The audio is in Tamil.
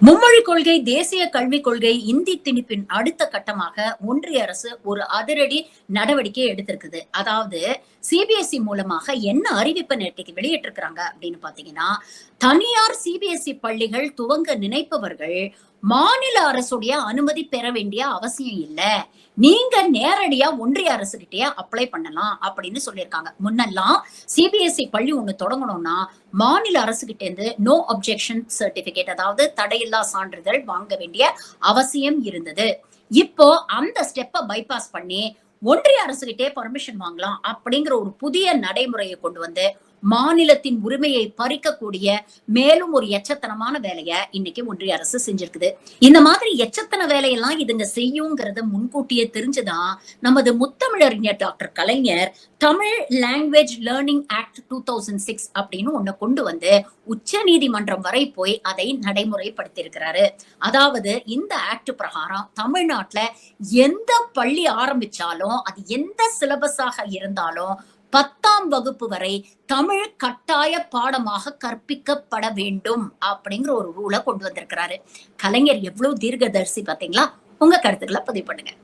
மும்மொழி கொள்கை, தேசிய கல்விக் கொள்கை, இந்தி திணிப்பின் அடுத்த கட்டமாக ஒன்றிய அரசு ஒரு அதிரடி நடவடிக்கை எடுத்திருக்குது. அதாவது சிபிஎஸ்இ மூலமாக என்ன அறிவிப்பை நேற்றைக்கு வெளியிட்டிருக்கிறாங்க அப்படின்னு பாத்தீங்கன்னா, தனியார் சிபிஎஸ்இ பள்ளிகள் துவங்க நினைப்பவர்கள் மாநில அரசுடைய அனுமதி பெற வேண்டிய அவசியம் இல்ல. நீங்க நேரடியா ஒன்றிய அரசுகிட்டயே அப்ளை பண்ணலாம் அப்படின்னு சொல்லியிருக்காங்க. முன்னெல்லாம் சிபிஎஸ்இ பள்ளி ஒண்ணு தொடங்கணும்னா மாநில அரசுகிட்ட இருந்து நோ அப்ஜெக்ஷன் சர்டிபிகேட், அதாவது தடையில்லா சான்றிதழ் வாங்க வேண்டிய அவசியம் இருந்தது. இப்போ அந்த ஸ்டெப்ப பைபாஸ் பண்ணி ஒன்றிய அரசுகிட்டே பர்மிஷன் வாங்கலாம் அப்படிங்கிற ஒரு புதிய நடைமுறையை கொண்டு வந்து மாநிலத்தின் உரிமையை பறிக்கக்கூடிய மேலும் ஒரு எச்சத்தனமான வேலையை இன்னைக்கு ஒன்றிய அரசு செஞ்சிருக்குது. இந்த மாதிரி எச்சத்தன வேலையெல்லாம் இதுங்க செய்யுங்கிறத முன்கூட்டியே தெரிஞ்சுதான் நமது முத்தமிழறிஞர் டாக்டர் கலைஞர் தமிழ் லாங்குவேஜ் லேர்னிங் ஆக்ட் 2006 அப்படின்னு ஒண்ணு கொண்டு வந்து உச்ச நீதிமன்றம் வரை போய் அதை நடைமுறைப்படுத்தி இருக்கிறாரு. அதாவது இந்த ஆக்ட் பிரகாரம் தமிழ்நாட்டுல எந்த பள்ளி ஆரம்பிச்சாலும் அது எந்த சிலபஸாக இருந்தாலும் 10ஆம் வகுப்பு வரை தமிழ் கட்டாய பாடமாக கற்பிக்கப்பட வேண்டும் அப்படிங்கிற ஒரு ரூலை கொண்டு வந்திருக்கிறாரு. கலைஞர் எவ்வளவு தீர்க்கதரிசி பாத்தீங்களா? உங்க கருத்துக்களை பதிவு பண்ணுங்க.